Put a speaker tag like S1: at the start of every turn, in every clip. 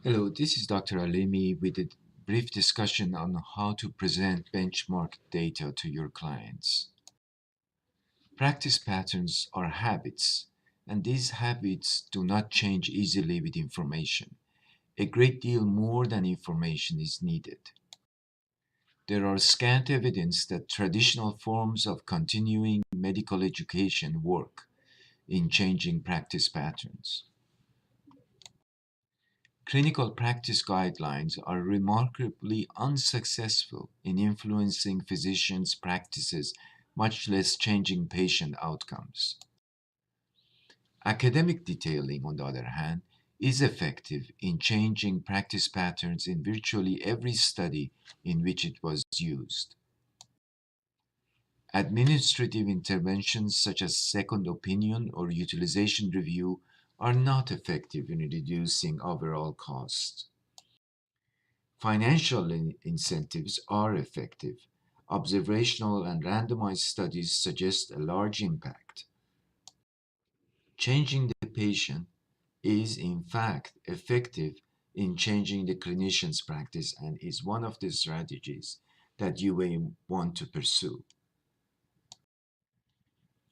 S1: Hello, this is Dr. Alemi with a brief discussion on how to present benchmark data to your clients. Practice patterns are habits, and these habits do not change easily with information. A great deal more than information is needed. There are scant evidence that traditional forms of continuing medical education work in changing practice patterns. Clinical practice guidelines are remarkably unsuccessful in influencing physicians' practices, much less changing patient outcomes. Academic detailing, on the other hand, is effective in changing practice patterns in virtually every study in which it was used. Administrative interventions such as second opinion or utilization review are not effective in reducing overall costs. Financial incentives are effective. Observational and randomized studies suggest a large impact. Changing the patient is, in fact, effective in changing the clinician's practice and is one of the strategies that you may want to pursue.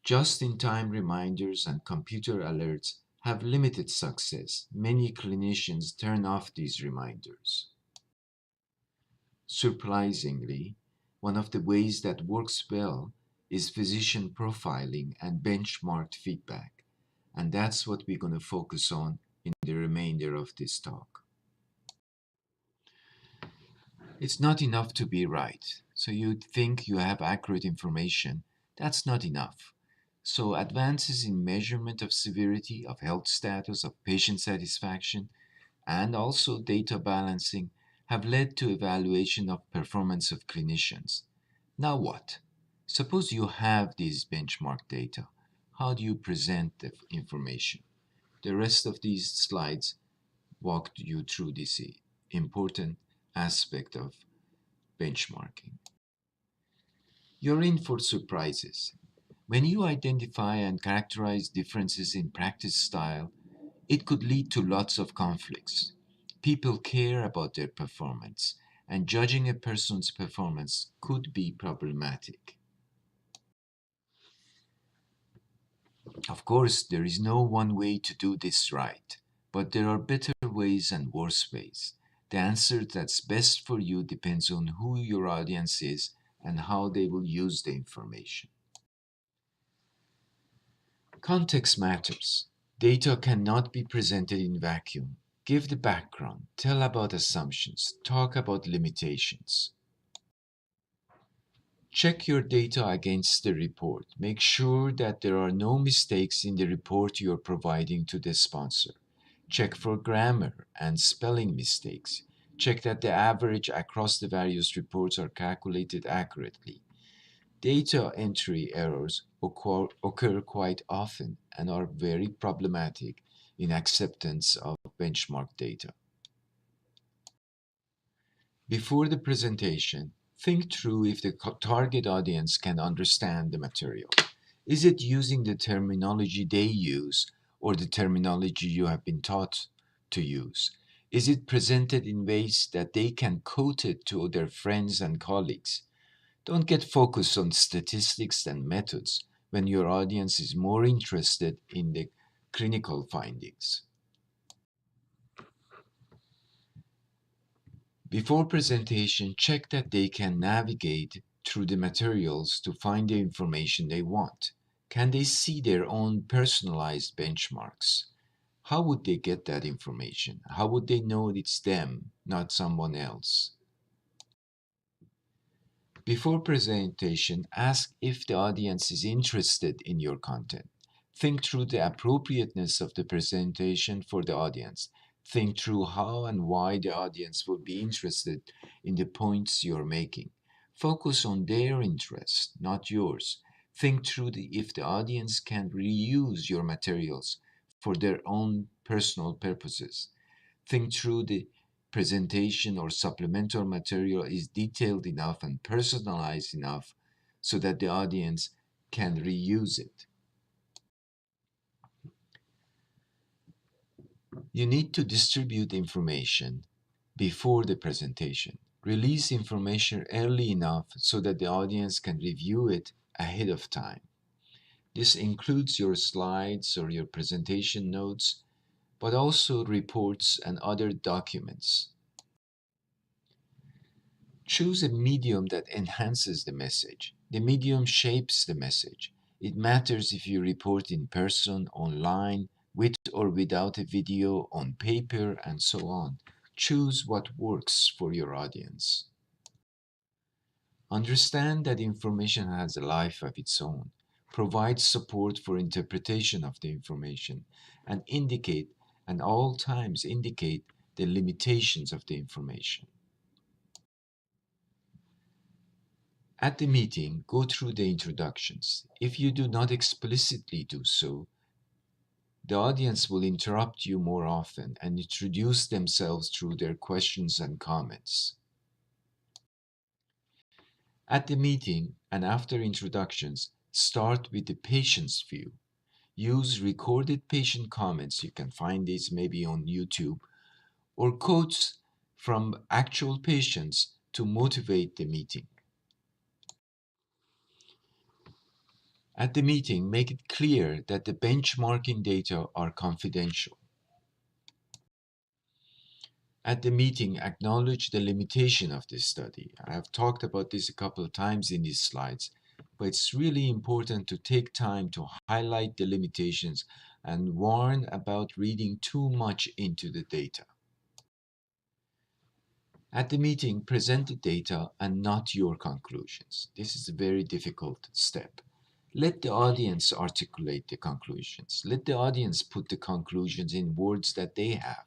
S1: Just in time reminders and computer alerts have limited success. Many clinicians turn off these reminders. Surprisingly, one of the ways that works well is physician profiling and benchmarked feedback, and that's what we're going to focus on in the remainder of this talk. It's not enough to be right. So you think you have accurate information. That's not enough. So advances in measurement of severity, of health status, of patient satisfaction, and also data balancing have led to evaluation of performance of clinicians. Now what? Suppose you have these benchmark data. How do you present the information? The rest of these slides walk you through this important aspect of benchmarking. You're in for surprises. When you identify and characterize differences in practice style, it could lead to lots of conflicts. People care about their performance, and judging a person's performance could be problematic. Of course, there is no one way to do this right, but there are better ways and worse ways. The answer that's best for you depends on who your audience is and how they will use the information. Context matters. Data cannot be presented in vacuum. Give the background, tell about assumptions, talk about limitations. Check your data against the report. Make sure that there are no mistakes in the report you are providing to the sponsor. Check for grammar and spelling mistakes. Check that the average across the various reports are calculated accurately. Data entry errors occur quite often and are very problematic in acceptance of benchmark data. Before the presentation, think through if the target audience can understand the material. Is it using the terminology they use or the terminology you have been taught to use? Is it presented in ways that they can quote it to their friends and colleagues? Don't get focused on statistics and methods when your audience is more interested in the clinical findings. Before presentation, check that they can navigate through the materials to find the information they want. Can they see their own personalized benchmarks? How would they get that information? How would they know it's them, not someone else? Before presentation, ask if the audience is interested in your content. Think through the appropriateness of the presentation for the audience. Think through how and why the audience will be interested in the points you're making. Focus on their interest, not yours. Think through if the audience can reuse your materials for their own personal purposes. Think through the presentation or supplemental material is detailed enough and personalized enough so that the audience can reuse it. You need to distribute information before the presentation. Release information early enough so that the audience can review it ahead of time. This includes your slides or your presentation notes, but also reports and other documents. Choose a medium that enhances the message. The medium shapes the message. It matters if you report in person, online, with or without a video, on paper, and so on. Choose what works for your audience. Understand that information has a life of its own. Provide support for interpretation of the information and at all times indicate the limitations of the information. At the meeting, go through the introductions. If you do not explicitly do so, the audience will interrupt you more often and introduce themselves through their questions and comments. At the meeting and after introductions, start with the patient's view. Use recorded patient comments, you can find these maybe on YouTube, or quotes from actual patients to motivate the meeting. At the meeting, make it clear that the benchmarking data are confidential. At the meeting, acknowledge the limitation of this study. I have talked about this a couple of times in these slides, but it's really important to take time to highlight the limitations and warn about reading too much into the data. At the meeting, present the data and not your conclusions. This is a very difficult step. Let the audience articulate the conclusions. Let the audience put the conclusions in words that they have.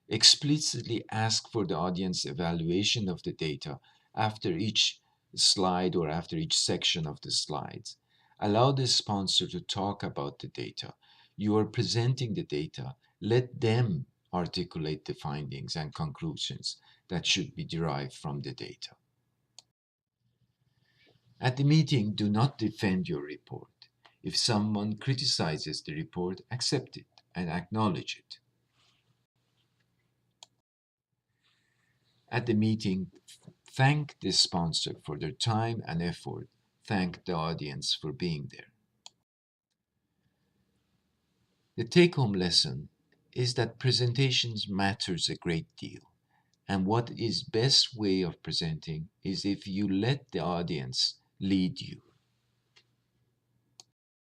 S1: Explicitly ask for the audience evaluation of the data after each slide or after each section of the slides. Allow the sponsor to talk about the data. You are presenting the data. Let them articulate the findings and conclusions that should be derived from the data. At the meeting, do not defend your report. If someone criticizes the report, accept it and acknowledge it. At the meeting, thank the sponsor for their time and effort. Thank the audience for being there. The take-home lesson is that presentations matters a great deal. And what is best way of presenting is if you let the audience lead you.